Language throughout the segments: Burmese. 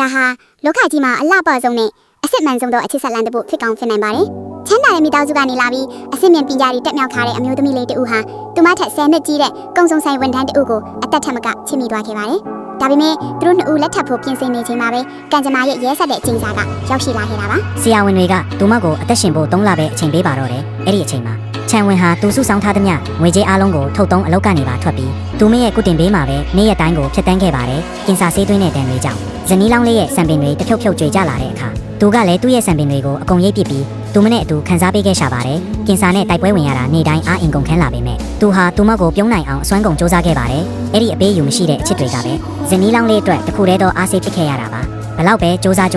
ဒါဟာလောကကြီးမှာအလှပဆုံးနဲ့အစစ်မှန်ဆုံးသောအခြေဆက်လန်တဖို့ဖြစ်ကောင်းဖြစ်နိုင်ပါတယ်။ချမ်းသာတဲ့မိသားစုကနေလာပြီးအစစ်မြင့်ပညာတွေတက်မြောက်ထားတဲ့အမျိုးသမီးလေးတဦးဟာသူမထက်10နှစ်ကြီးတဲ့ကုံစုံဆိုင်ဝန်ထမ်းတဦးကိုအသက်ထက်မကချစ်မိသွားခဲ့ပါတယ်။ဒါပေမဲ့သူတို့နှစ်ဦးလက်ထပ်ဖို့ပြင်ဆင်နေချိန်မှာပဲကံကြမ္မာရဲ့ရဲဆက်တဲ့အချိန်စာကရောက်ရှိလာခဲ့တာပါ။ ဆရာဝန်တွေကသူမကိုအသက်ရှင်ဖို့3လပဲအချိန်ပေးပါတော့တယ်။အဲ့ဒီအချိန်မှာချန်ဝင်းဟာသူစုဆောင်းထားသမျှငွေကြေးအားလုံးကိုထုတ်သုံးအလုပ်ကနေပါထွက်ပြီးသူမရဲ့ကုတင်ပေးမှာပဲနေ့ရက်တိုင်းကိုဖျက်ဆီးခဲ့ပါတယ်။ကင်ဆာဆေးသွင်းတဲ့တန်တွေကြောင့်ဇနီးလောင်းလေးရဲ့စံပင်တွေတဖြုတ်ဖြုတ်ကျွေကြလာတဲ့အခါသူကလည်းသူ့ရဲ့စံပင်တွေကိုအကုန်ရိပ်ပစ်ပြီးသူမနဲ့အတူခန်းစားပေးခဲ့ရှာပါတယ်။ကင်ဆာနဲ့တိုက်ပွဲဝင်ရတာနေ့တိုင်းအားအင်ကုန်ခန်းလာပေမဲ့သူဟာသူမကိုပြုံးနိုင်အောင်အစွမ်းကုန်စူးစမ်းခဲ့ပါတယ်။အဲ့ဒီအပေးယူမရှိတဲ့အချစ်တွေကပဲဇနီးလောင်းလေးအတွက်တခုတည်းသောအားစိတ်ဖြစ်ခဲ့ရတာပါ။ဘလောက်ပဲစူးစမ်း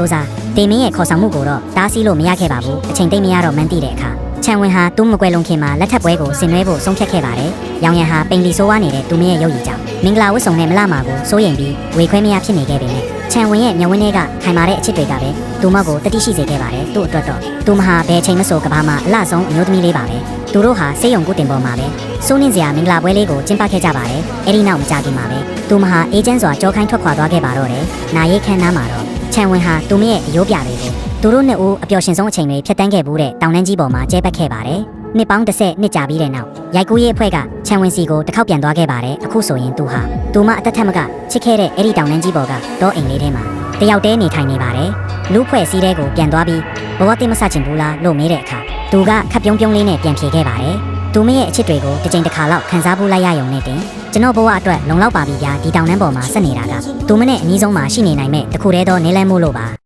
တေမင်းရဲ့ခေါ်ဆောင်မှုကိုတော့တားဆီးလို့မရခဲ့ပါဘူး။အချိန်သိမ့်မရတော့မှန်းသိတဲ့အခါချန်ဝင်းဟာသူ့မကွယ်လုံးခင်မှာလက်ထပ်ပွဲကိုဆင်နွှဲဖို့ဆုံးဖြတ်ခဲ့ပါတယ်။ရောင်ရံဟာပိန်လီဆိုးဝါးနေတဲ့သူမရဲ့ရုပ်ရည်ကြောင့်မင်္ဂလာဝတ်ဆောင်နဲ့မလှမာကိုစိုးရိမ်ပြီးဝေခွဲမရဖြစ်နေခဲ့ပေမဲ့ချန်ဝင်းရဲ့မျက်ဝန်းထဲကခိုင်မာတဲ့အချစ်တွေကပဲသူမကိုတတိရှိစေခဲ့ပါတယ်။သူ့အတွက်တော့သူမဟာဘယ်ချိန်မဆိုကဘာမှအလှဆုံးအမျိုးသမီးလေးပါပဲ။သူတို့ဟာစေယုံကုတင်ပေါ်မှာပဲစိုးနှင်းစရာမင်္ဂလာပွဲလေးကိုကျင်းပခဲ့ကြပါတယ်။အဲ့ဒီနောက်မကြခင်မှာပဲသူမဟာအေဂျင့်စွာကြောခိုင်းထွက်ခွာသွားခဲ့ပါတော့တယ်။နာရီခန်းနားမှာတော့ချန်ဝင်းဟာသူမရဲ့အယိုးပြတွေကိုသူတို့နှစ်ဦးအပျော်ရှင်ဆုံးအချိန်တွေဖြတ်တန်းခဲ့ဘူးတဲ့တောင်တန်းကြီးပေါ်မှာကျဲပတ်ခဲ့ပါတယ်။နှစ်ပေါင်း10နှစ်ကြာပြီးတဲ့နောက်ရိုက်ကူးရေးအဖွဲ့ကချန်ဝင်းစီကိုတစ်ခေါက်ပြန်သွားခဲ့ပါတယ်။အခုဆိုရင်သူမအသက်ထက်မကချစ်ခဲ့တဲ့အဲ့ဒီတောင်တန်းကြီးပေါ်ကတော့အိမ်လေးထဲမှာတယောက်တည်းနေထိုင်နေပါတယ်။လူဖွဲ့စည်းတဲ့ကိုပြန်သွားပြီးဘဝတိမဆချင်ဘူးလားလို့မေးတဲ့အခါသူကခပ်ပြုံးပြုံးလေးနဲ့ပြန်ဖြေခဲ့ပါတယ်။သူမရဲ့အချစ်တွေကိုတစ်ချိန်တစ်ခါလောက်ခံစားဖို့လိုက်ရရုံနဲ့တင်ကျွန်တော်ဘဝအတွက်လုံလောက်ပါပြီဗျာဒီတောင်တန်းပေါ်မှာဆက်နေတာကသူမနဲ့အနည်းဆုံးမှရှိနေနိုင်မဲ့တခုတည်းသောနေလန်းမှုလို့ပါ